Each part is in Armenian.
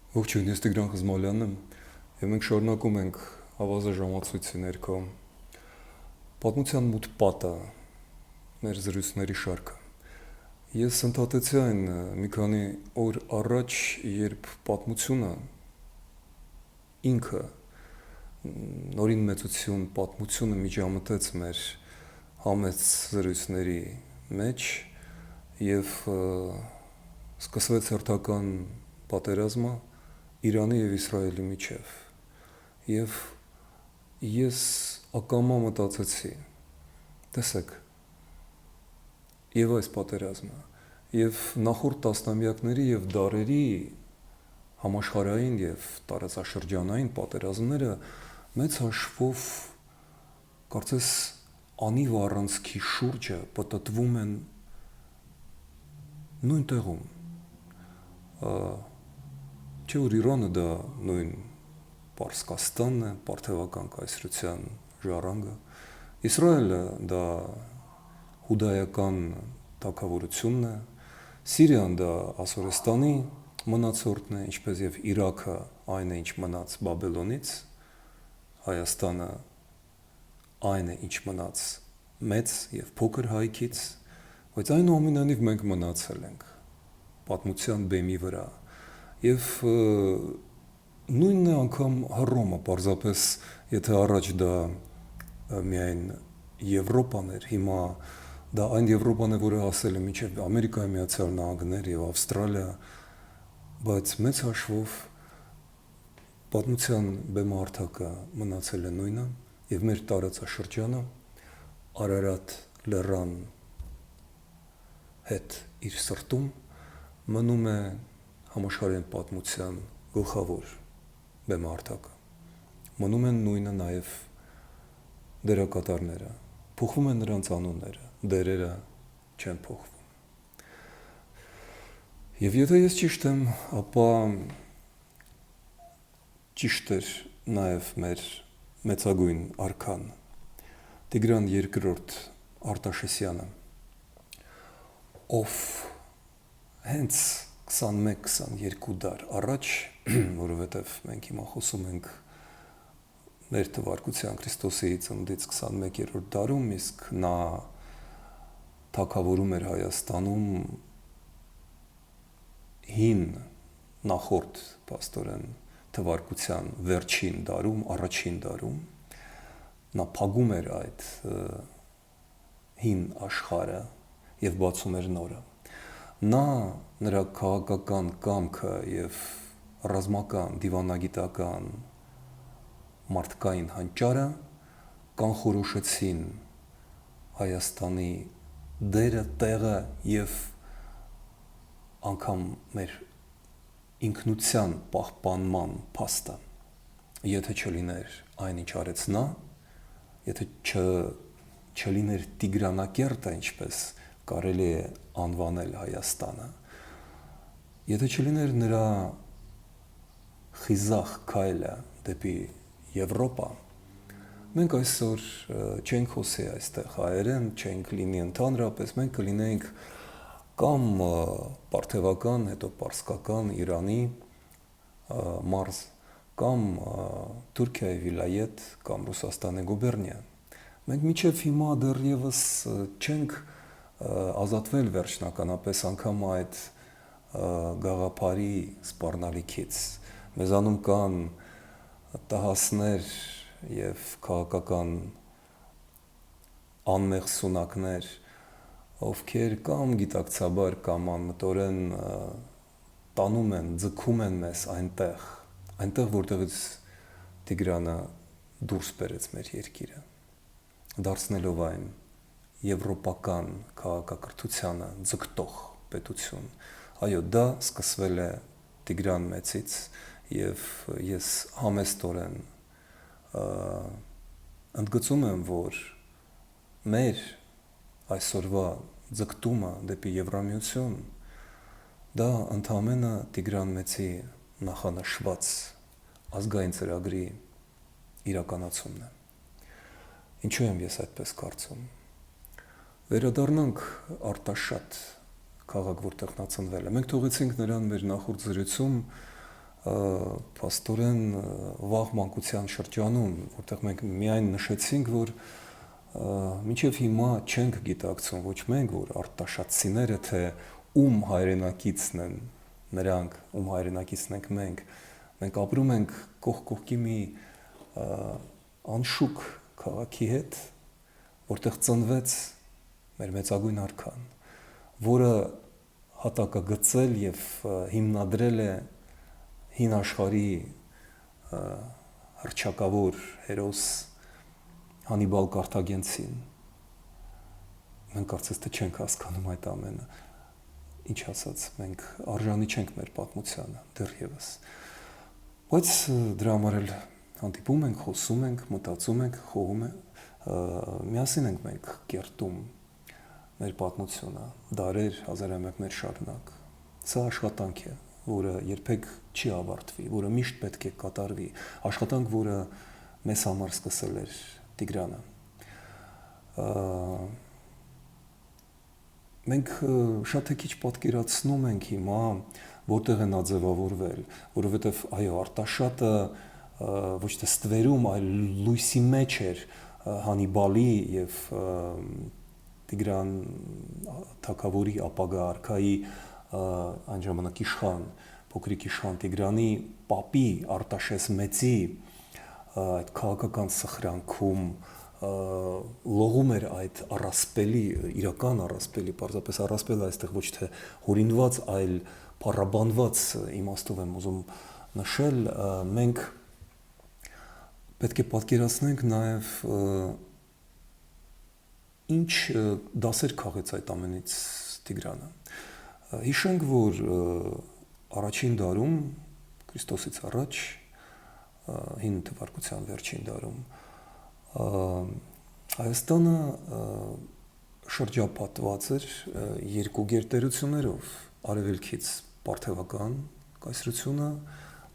Ողջույն, ես Տիգրան Խզմալյանն եմ, եւ մենք շարունակում ենք ավազը ժամացույցի ներքո պատմության մութ պատը մեր զրույցների շարքը։ Ես ընդհատեցի այն մի քանի օր առաջ, երբ պատմությունը ինքը նորին մեծություն պատմությունը միջամտեց մեր համեց զրույցների մեջ եւ սկսվեց հերթական պատերազմը Իրանի եւ Իսրայելի միջև։ Եվ ես ակամա մտածեցի, տեսեք, եւ այս պատերազմը, եւ նախորդ տասնամյակների եւ դարերի համաշխարհային եւ տարածաշրջանային պատերազմները մեծ հաշվով կարծես անիվ առանցքի շուրջը պտտվում են նույն տեղում։ Չէ՞ որ Իրանը դա նույն Պարսկաստանն է, Պարթևական կայսրության ժառանգը, Իսրայելը դա հուդայական թագավորությունն է, Սիրիան դա Ասորեստանի մնացորդն է, ինչպես եւ Իրաքը այն է, ինչ մնաց Բաբելոնից, Հայաստանը այն է, ինչ մնաց մեծ եւ փոքր հայքից, բայց այնուամենայնիվ մենք մնացել ենք պատմության բեմի վրա։ Եվ նույնն է անգամ Հռոմը, պարզապես եթե առաջ դա միայն Եվրոպան էր, հիմա դա այն Եվրոպան է, որը հասել է մինչև Ամերիկայի Միացյալ Նահանգներ եւ Ավստրալիա, բայց մեծ հաշվով պատմության բեմահարթակը մնացել է նույնը եւ մեր տարածաշրջանը Արարատ լեռան հետ իր սրտում մնում է համաշխարհային պատմության գլխավոր բեմահարթակը։ Մնում են նույնը նաև դերակատարները, փոխվում են նրանց անունները, դերերը չեն փոխվում։ Եվ եթե ես ճիշտ եմ, ապա ճիշտ էր նաև մեր մեծագույն արքան Տիգրան II Արտաշեսյանը, ով հենց 21-22 դար առաջ, որովհետև մենք հիմա խոսում ենք մեր թվարկության Քրիստոսի ծննդից 21-րդ դարում, իսկ նա թագավորում էր Հայաստանում հին նախորդ փաստորեն թվարկության վերջին դարում, առաջին դարում, նա փակում էր այդ հին աշխարհը եւ բացում էր նորը։ Նա նրա քաղաքական կամքը եւ ռազմական, դիվանագիտական մարդկային հանճարը կանխորոշեցին Հայաստանի դերը, տեղը եւ անգամ մեր ինքնության պահպանման փաստը։ Եթե չլիներ այն, ինչ արեց նա, եթե չլիներ Տիգրանակերտը, ինչպես կարելի է անվանել Հայաստանը, եթե չլիներ նրա խիզախ քայլը դեպի Եվրոպա, մենք այսօր չենք խոսի այստեղ հայերեն, չենք լինի ընդհանրապես, մենք կլինեինք կամ պարթևական, հետո պարսկական Իրանի մարզ, կամ Թուրքիայի վիլայետ, կամ Ռուսաստանի գուբերնիա։ Մենք մինչև հիմա դեռևս չենք ազատվել վերջնականապես անգամ այդ գաղափարի սպառնալիքից։ Մեզանում կան տհասներ եւ քաղաքական անմեղ սունակներ, ովքեր կամ գիտակցաբար կամ անմտորեն տանում են, ձգում են մեզ այնտեղ, որտեղից Տիգրանը դուրս բերեց մեր երկիրը, դարձնելով այն եվրոպական քաղաքակրթությանը ձգտող պետություն։ Այո, դա սկսվել է Տիգրան Մեծից եւ ես համեստորեն ընդգծում եմ, որ մեր այսօրվա ձգտումը դեպի Եվրամիություն դա ընդհանրապես Տիգրան Մեծի նախանշված ազգային ծրագրի իրականացումն է։ Ինչու եմ ես այդպես կարծում։ Վերադառնանք Արտաշատ քաղաք, որտեղ նա ծնվել է։ Մենք թողեցինք նրան մեր նախորդ զրույցում փաստորեն վաղ մանկության շրջանում, որտեղ մենք միայն նշեցինք, որ մինչև հիմա չենք գիտակցում ոչ մենք, որ արտաշատցիները թե ում հայրենակիցն են նրանք, ում հայրենակիցն ենք մենք ապրում ենք կողք կողքի մի անշուք քաղաքի հետ, որտեղ ծնվեց մեր մեծագույն արքան, որը հատակագծել եւ հիմնադրել է հին աշխարհի հռչակավոր հերոս Հանիբալ Կարթագենցին։ Մենք կարծես թե չենք հասկանում այդ ամենը, ինչ ասած, մենք արժանի չենք մեր պատմությանը դեռևս, բայց դրա համար էլ հանդիպում ենք, խոսում ենք, մտածում ենք, խոհում ենք, միասին ենք մենք կերտում մեր պատմությունը, դարեր, հազարամյակներ շարունակ։ Սա աշխատանք է, որը երբեք չի ավարտվի, որը միշտ պետք է կատարվի, աշխատանք, որը մեզ համար սկսել էր Տիգրանը։ Մենք շատ քիչ պատկերացնում ենք հիմա, որտեղ է նա ձևավորվել, որովհետև այո, Արտաշատը ոչ թե ստվերում, այլ լույսի մեջ էր Հանիբալի եւ Տիգրան թագավորի ապագա արքայի այն ժամանակ իշխան, փոքրիկ իշխան Տիգրանի պապի Արտաշես մեծի այդ քաղաքական սխրանքում լողում էր այդ առասպելի, իրական առասպելի, պարզապես առասպել այստեղ ոչ թե հորինված, այլ փառաբանված իմաստով եմ ուզում նշել, մենք պետք է պատկերացնենք նաև ինչ դասեր քաղեց այդ ամենից Տիգրանը։ Հիշենք, որ առաջին դարում, Քրիստոսից առաջ, 9 թվարկության վերջին դարում, Հայաստանը շրջապատված էր երկու գերտերություններով, արևելքից Պարթևական կայսրությունը,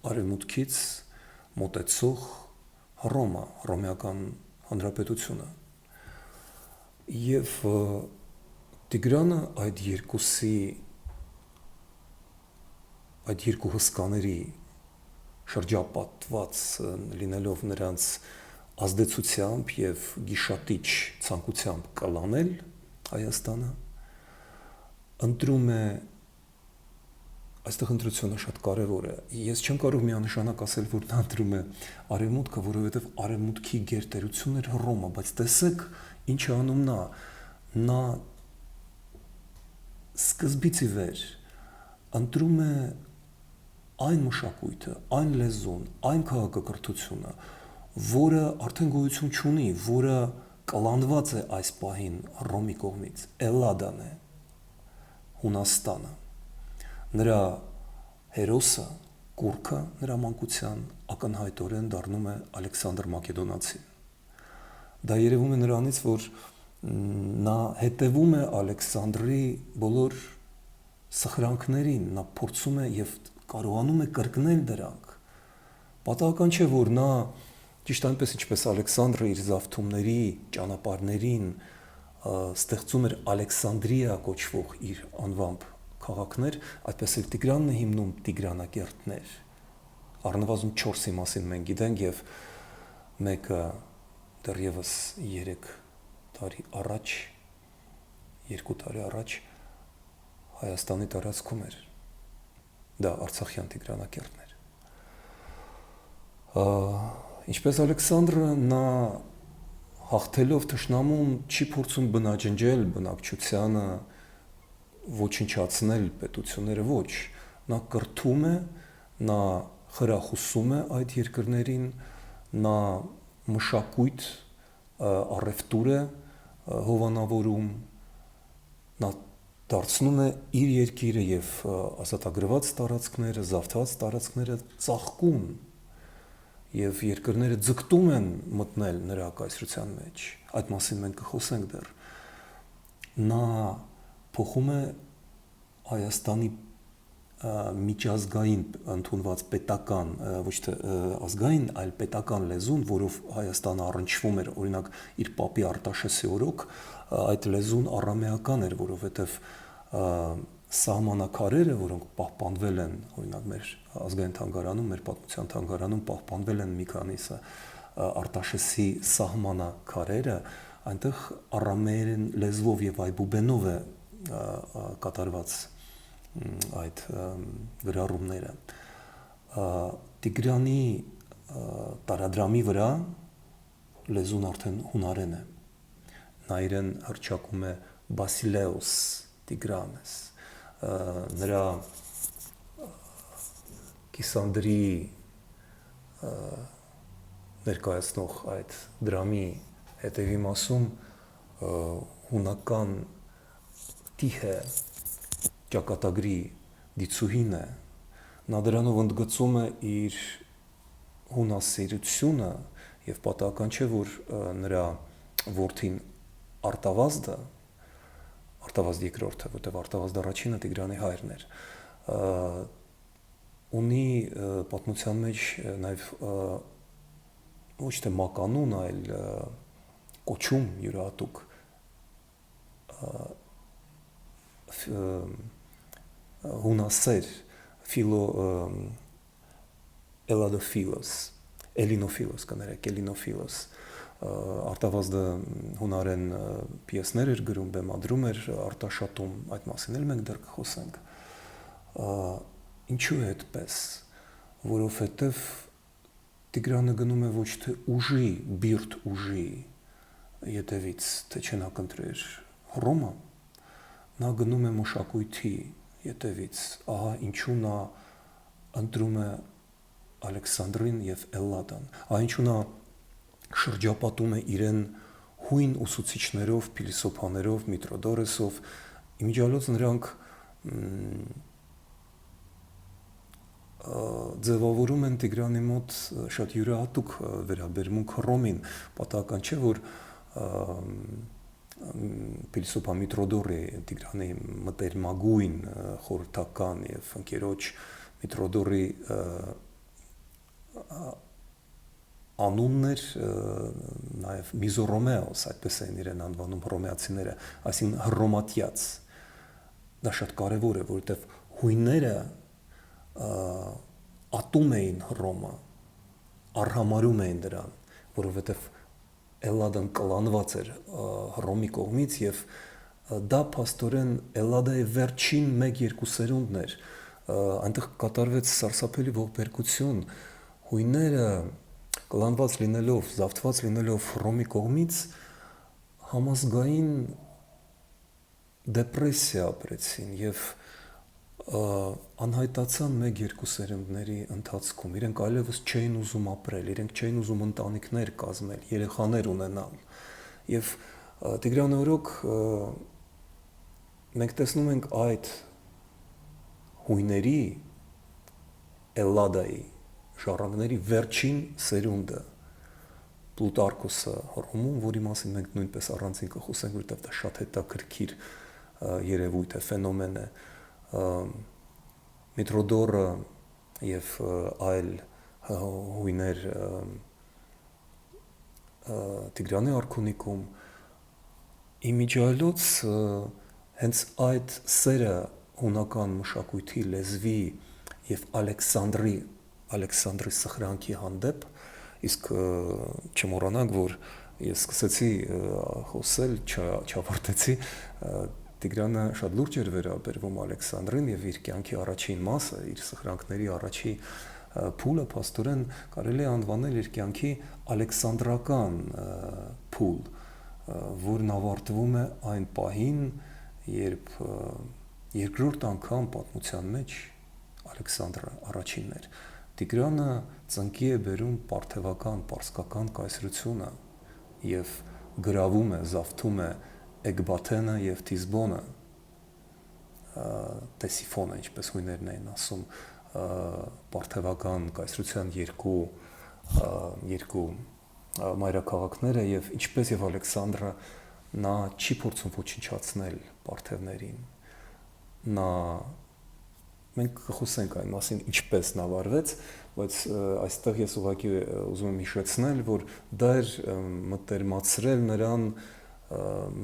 արևմուտքից մոտեցող Հռոմը, Հռոմեական հանրապետությունը։ Եվ Տիգրանը այդ երկու հսկաների շրջապատված լինելով նրանց ազդեցությամբ եւ գիշատիչ ցանկությամբ կլանել Հայաստանը, ընտրում է, այստեղ ընտրությունը շատ կարևոր է, ես չեմ կարող միանշանակ ասել, որ նա ընտրում է արևմուտքը, որովհետև արևմուտքի գերտերությունն էր Հռոմը, բայց տեսեք ինչ է անում նա սկզբից ի վեր ընտրում է այն մշակույթը, այն լեզուն, այն քաղաքակրթությունը, որը արդեն գոյություն չունի, որը կլանված է այս պահին Հռոմի կողմից, Էլլադան է, Հունաստանը, նրա հերոսը, կուռքը նրա մանկության ակնհայտորեն դառնում է Ալեքսանդր Մակեդոնացին։ Դա երևում է նրանից, որ նա հետևում է Ալեքսանդրի բոլոր սխրանքներին, նա փորձում է եւ կարողանում է կրկնել դրանք։ Պատահական չէ, որ նա ճիշտ այնպես ինչպես Ալեքսանդրը իր զավթումների ճանապարհներին ստեղծում էր Ալեքսանդրիա կոչվող իր անվամբ քաղաքներ, այդպես էլ Տիգրանն է հիմնում Տիգրանակերտներ։ Առնվազն 4-ի մասին մենք գիտենք եւ մեկը դեռևս 3 տարի առաջ, 2 տարի առաջ Հայաստանի տարածքում էր։ Դա Արցախյան Տիգրանակերտն էր։ Ինչպես Ալեքսանդրը նա հաղթելով թշնամուն չի փորձում բնաջնջել բնակչությանը, ոչնչացնել պետությունները, ոչ, նա կրթում է, նա խրախուսում է այդ երկրներին, նա մշակույթ, առևտուր է հովանավորում, նա դարձնում է իր երկիրը եւ ազատագրված տարածքները, զավթված տարածքները ծաղկուն եւ երկրները ձգտում են մտնել նրա կայսրության մեջ։ Այդ մասին մենք կխոսենք դեռ։ Նա փոխում է Հայաստանի միջազգային ընդունված պետական, ոչ թե ազգային, այլ պետական լեզուն, որով Հայաստանը առնչվում էր, օրինակ իր պապի Արտաշեսի օրոք, այդ լեզուն առամեական էր, որովհետև սահմանակարերը, որոնք պահպանվել են, օրինակ մեր ազգային թանգարանում, մեր պատմության թանգարանում պահպանվել են մի քանիսը Արտաշեսի սահմանակարերը, այնտեղ առամեերեն լեզվով եւ այբուբենով է կատարված այդ գրառումները։ Տիգրանի տարադրամի վրա լեզուն արդեն հունարեն է։ Նա իրեն հռչակում է Բասիլեոս Տիգրանես։ Նրա Կիսանդրի ներկայացնող այդ դրամի հետևի մասում հունական տիհը ճակատագրի դիցուհին է, նա դրանով ընդգծում է իր հունասիրությունը եւ պատահական չէ, որ նրա որդին Արտավազդը, Արտավազդ երկրորդը, որտեղ Արտավազդ առաջինը Տիգրանի հայրն էր, ունի պատմության մեջ նաեւ ոչ թե մականուն, այլ կոչում յուրահատուկ հունասեր Էլինոֆիլոս կներեք, Էլինոֆիլոս Արտավազդը հունարեն պիեսներ էր գրում, բեմադրում էր, արտաշատում, այդ մասին էլ մենք դեռ կխոսենք։ Ինչու է այդպես, որովհետև Տիգրանը գնում է ոչ թե ուժի, բիրտ ուժի ետևից, թե չէ նա կընտրեր Հռոմը, նա գնում է մշակույթի ետևից, ահա ինչու նա ընտրում է Ալեքսանդրին եւ Էլլադան, ահա ինչու նա շրջապատում է իրեն հույն ուսուցիչներով, փիլիսոփաներով, Միտրոդորեսով, իմիջիալոց նրանք ձևավորում են Տիգրանի մոտ շատ յուրահատուկ վերաբերմունք Հռոմին, պատահական չէ, որ փիլիսոփա Միտրոդորը Տիգրանի մտերմագույն խորհրդական եւ ընկերոջ Միտրոդորի անունն էր նաև Միզորոմեոս, այդպես են իրեն անվանում հռոմեացիները, այսինքն հռոմատյաց։ Դա շատ կարևոր է, որովհետև հույները ատում էին Հռոմը, արհամարում էին դրան, որովհետև Էլլադան կլանված էր Հռոմի կողմից եւ դա փաստորեն Էլլադայի վերջին 1-2 սերունդն էր, այնտեղ կատարվեց սարսափելի ողբերգություն, հույները կլանված լինելով, զավթված լինելով Հռոմի կողմից համազգային դեպրեսիա ապրեցին եւ անհայտացան 1-2 սերունդների ընթացքում, իրենք այլևս չէին ուզում ապրել, իրենք չէին ուզում ընտանիքներ կազմել, երեխաներ ունենալ եւ Տիգրանը օրոք մենք տեսնում ենք այդ հույների Էլլադայի ժառանգների վերջին սերունդը Պլուտարկոսը Հռոմում, որի մասին մենք նույնպես առանցին կխոսենք, որովհետև դա շատ հետաքրքիր երևույթ է, ֆենոմեն է։ Միտրոդորը եւ այլ հույներ Տիգրանի արքունիքում իմիջիալոց հենց այդ սերը հունական մշակույթի լեզվի եւ Ալեքսանդրի սխրանքի հանդեպ, իսկ չմոռանանք, որ ես սկսեցի խոսել, չավարտեցի, Տիգրանը շատ լուրջ էր վերաբերվում Ալեքսանդրին եւ իր կյանքի առաջին մասը, իր սխրանքների առաջի փուլը փաստորեն կարելի է անվանել իր կյանքի Ալեքսանդրական փուլ, որն ավարտվում է այն պահին, երբ երկրորդ անգամ պատմության մեջ Ալեքսանդրը առաջինն էր։ Տիգրանը ծնկի է բերում պարթևական, պարսկական կայսրությունը եւ գրավում է, զավթում է Էկբաթենը եւ Թիզբոնը, Տեսիֆոնը, ինչպես հույներն էին ասում, պարթևական կայսրության երկու մայրաքաղաքները եւ ինչպես եւ Ալեքսանդրը նա չի փորձում ոչնչացնել պարթևներին։ Մենք կխոսենք այն մասին, ինչպես նա վարվեց, բայց այստեղ ես ուղղակի ուզում եմ հիշեցնել, որ դա էր մտերմացրել նրան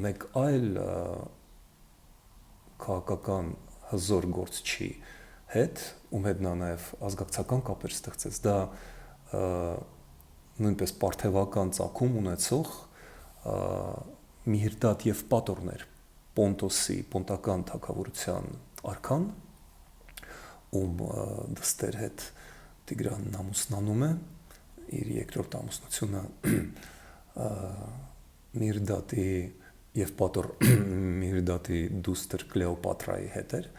մեկ այլ քաղաքական հզոր գործչի հետ, ում հետ նա նաև ազգակցական կապեր ստեղծեց, դա նույնպես պարթևական ծագում ունեցող Միհրդատ եւ Պատորներ, Պոնտոսի պոնտական թագավորության արքան, ում դստեր հետ Տիգրանն ամուսնանում է, իր երկրորդ ամուսնությունը Միհրդատի եւ Պատոր Միհրդատի դուստր Կլեոպատրայի հետ էր,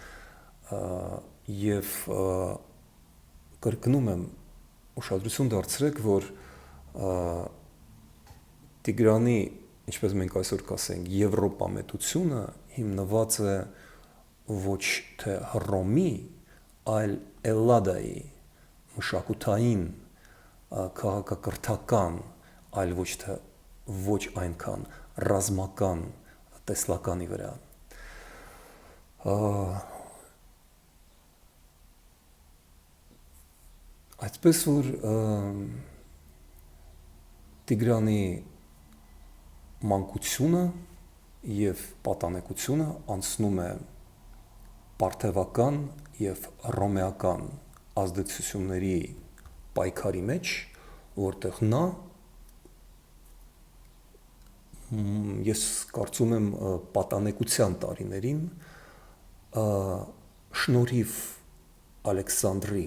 եւ կրկնում եմ, ուշադրություն դարձրեք, որ Տիգրանի, ինչպես մենք այսօր կասենք, Եվրոպամետությունը հիմնված է ոչ թե Հռոմի, այլ Էլլադայի մշակութային, քաղաքակրթական, այլ ոչ այնքան ռազմական տեսլականի վրա։ Այդպես որ Տիգրանի մանկությունը եւ պատանեկությունը անցնում է պարթևական եւ հռոմեական ազդեցությունների պայքարի մեջ, որտեղ նա, ես կարծում եմ, պատանեկության տարիներին շնորհիվ Ալեքսանդրի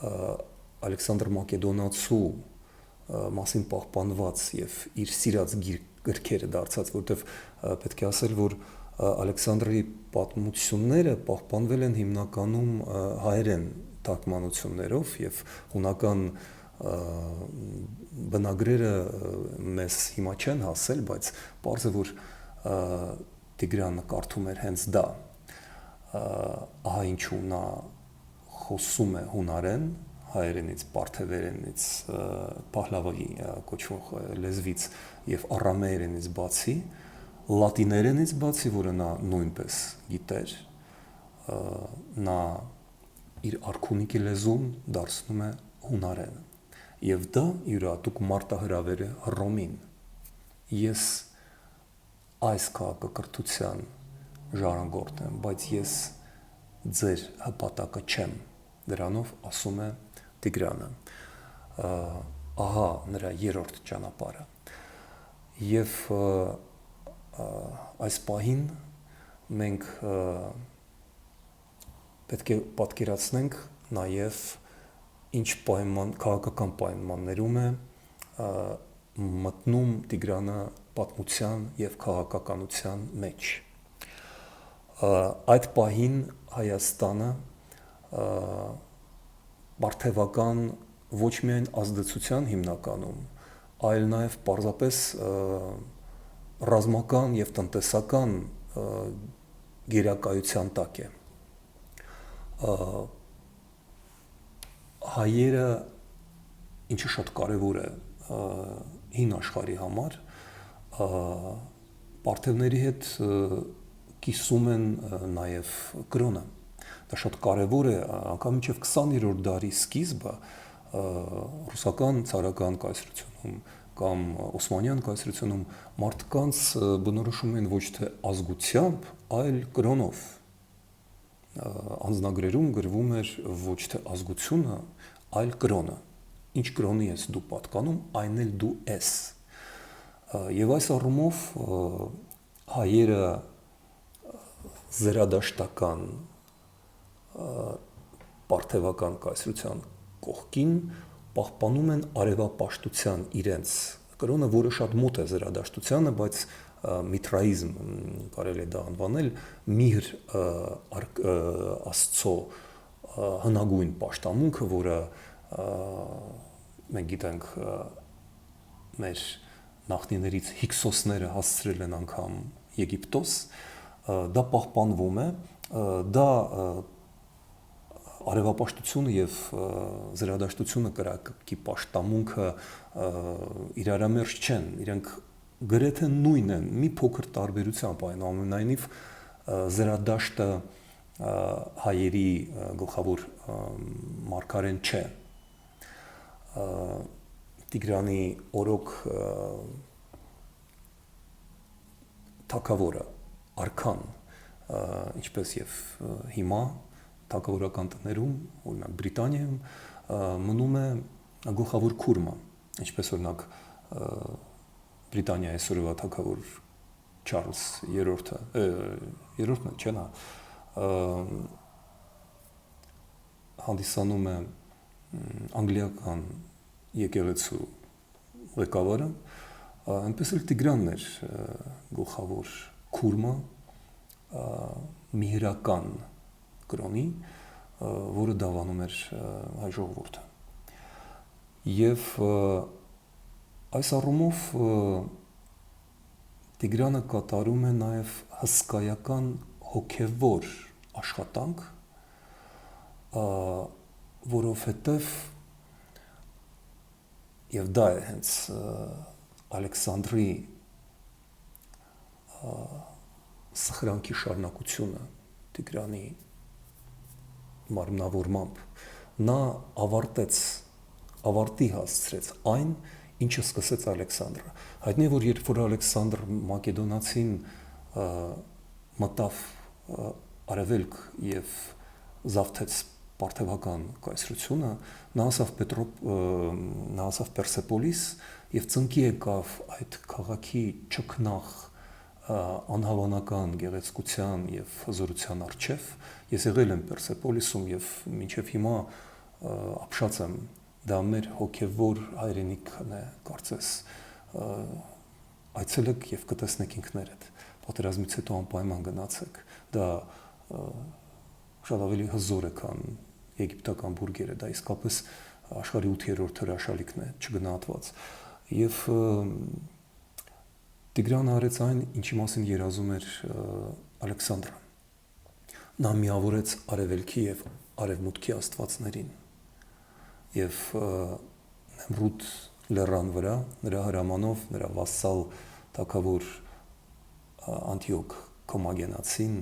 Ալեքսանդր Մակեդոնացու մասին պահպանված եւ իր սիրած գրքերը դարձած, որտեղ պետք է ասել, որ Ալեքսանդրի պատմությունները պահպանվել են հիմնականում հայերեն թարգմանություններով եւ հունական բնագրերը մեզ հիմա չեն հասել, բայց պարզ է, որ Տիգրանը կարդում էր հենց դա, ահա ինչու նա խոսում է հունարեն, հայերենից, պարթևերենից, պահլավի կոչվող լեզվից եւ առամեերենից բացի, լատիներենից բացի, որը նա նույնպես գիտեր, նա իր արքունիքի լեզուն դարձնում է հունարեն, եւ դա յուրահատուկ մարտահրավեր է Հռոմին։ Ես այս քաղաքակրթության ժառանգորդ եմ, բայց ես ձեր հպատակը չեմ, դրանով ասում է Տիգրանը, ահա նրա երրորդ ճանապարհը։ Եվ այս պահին մենք պետք է պատկերացնենք նաև ինչ քաղաքական պայմաններում է մտնում Տիգրանը պատմության եւ քաղաքականության մեջ։ Այդ պահին Հայաստանը պարթևական ոչ միայն ազդեցության հիմնականում, այլ նաև պարզապես ռազմական եւ տնտեսական գերակայության տակ է։ Հայերը, ինչը շատ կարևոր է հին աշխարհի համար, պարթևների հետ կիսում են նաև կրոնը։ Դա շատ կարևոր է, անգամ մինչև 20-րդ դարի սկիզբը ռուսական ցարական կայսրությունում կամ Օսմանյան կայսրությունում մարդկանց բնորոշում են ոչ թե ազգությամբ, այլ կրոնով։ Անձնագրերում գրվում էր ոչ թե ազգությունը, այլ կրոնը։ Ինչ կրոնի ես դու պատկանում, այն էլ դու ես։ Եվ այս առումով հայերը զրադաշտական պարթևական կայսրության կողքին պահպանում են արևապաշտության իրենց կրոնը, որը շատ մոտ է զրադաշտությանը, բայց միթրաիզմ կարելի է դա անվանել, միհր Աստծո հնագույն պաշտամունքը, որը մենք գիտենք մեր նախնիներից Հիքսոսները հասցրել են անգամ Եգիպտոս, դա պահպանվում է, դա արևապաշտությունը եւ զրադաշտությունը կրակի պաշտամունքը իրարամերժ չեն, իրենք գրեթե նույնն են, մի փոքր տարբերությամբ, այնուամենայնիվ զրադաշտը հայերի գլխավոր մարգարեն չէ։ Տիգրանի օրոք թագավորը, արքան, ինչպես եւ հիմա թագավորական տներում, օրինակ Բրիտանիայում մնում է գլխավոր քուրմը, ինչպես օրինակ Բրիտանիայի այսօրվա թագավոր Չարլզ երրորդն չէ՞ նա հանդիսանում է անգլիական եկեղեցու ղեկավարը, այնպես էլ Տիգրանն էր գլխավոր քուրմը միհրական կրոնի, որը դավանում էր հայ ժողովուրդը։ Եվ այս առումով Տիգրանը կատարում է նաև հսկայական հոգևոր աշխատանք, որովհետև եւ դա է հենց Ալեքսանդրի սխրանքի շարունակությունը Տիգրանի մարմնավորմամբ նա ավարտի հասցրեց այն, ինչը սկսեց Ալեքսանդրը։ Հայտնի է, որ երբ որ Ալեքսանդր Մակեդոնացին մտավ արևելք եւ զավթեց Պարթևական կայսրությունը, նա ասավ Պերսեպոլիս եւ ծնկի եկավ այդ քաղաքի ճկնաղ անհավանական գեղեցկության եւ հզորության առջև։ Ես եղել եմ Պերսեպոլիսում եւ մինչեւ հիմա ապշած եմ, դա մեր հոգեվոր հայրենիքն է, կարծես այցելեք եւ կտեսնեք ինքներդ, պատերազմից հետո անպայման գնացեք, դա շատ ավելի հզոր է, քան եգիպտական բուրգերը, դա իսկապես աշխարհի 8-րդ հրաշալիքն է, չգնահատված։ Եվ Տիգրանը արեց այն, ինչի մասին երազում էր Ալեքսանդրը։ Նա միավորեց արևելքի եւ արևմուտքի աստվածներին եւ Նեմրութ լեռան վրա նրա հրամանով նրա վասսալ թագավոր Անտիոք Կոմագենացին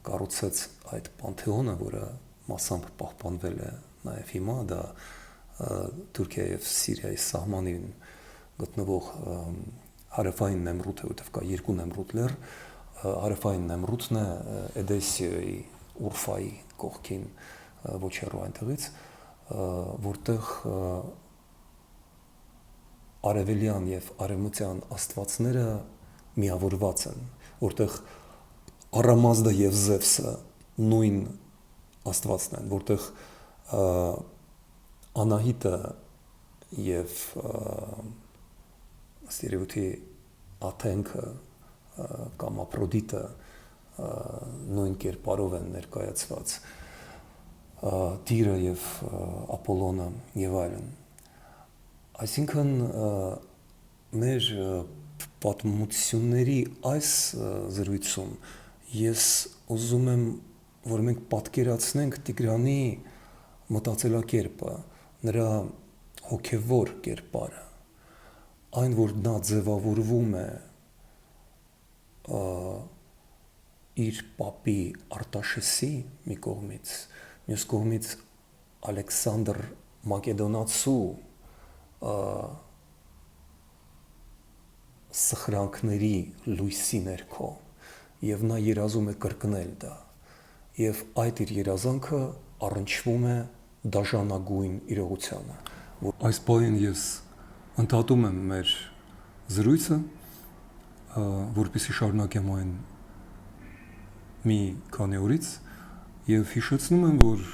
կառուցեց այդ պանթեոնը, որը մասամբ պահպանվել է նաեւ հիմա, դա Թուրքիայի եւ Սիրիայի սահմանին գտնվող հարավային Նեմրութը, որտեղ կա երկու Նեմրութ լեռ, հարավային Նեմրութն է Էդեսիայի Ուրֆայի կողքին ոչ հեռու այնտեղից, որտեղ արևելյան եւ արևմտյան աստվածները միավորված են, որտեղ Արամազդը եւ Զևսը նույն աստվածն են, որտեղ Անահիտը եւ Ստերևութի Աթենքը կամ Ապրոդիտը նույն կերպարով են ներկայացված, Տիրը եւ Ապոլոնը եւ այլն։ Այսինքն մեր պատմությունների այս զրույցում ես ուզում եմ, որ մենք պատկերացնենք Տիգրանի մտածելակերպը, նրա հոգևոր կերպարը, այն, որ նա ձևավորվում է իր պապի Արտաշեսի մի կողմից, մյուս կողմից Ալեքսանդր Մակեդոնացու սխրանքների լույսի ներքո, եւ նա երազում է կրկնել դա, եւ այդ իր երազանքը առնչվում է դաժանագույն իրողությանը։ Այս բանին ես ընդհատում եմ մեր զրույցը, որպեսզի շարունակեմ այն մի քանի օրից եւ հիշեցնում եմ, որ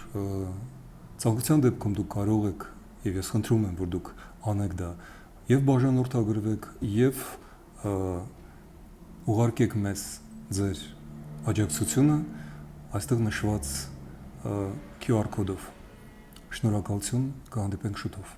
ցանկության դեպքում դուք կարող եք եւ ես խնդրում եմ, որ դուք անեք դա եւ բաժանորդագրվեք եւ ուղարկեք մեզ ձեր աջակցությունը այստեղ նշված QR կոդով։ Շնորհակալություն, կհանդիպենք շուտով։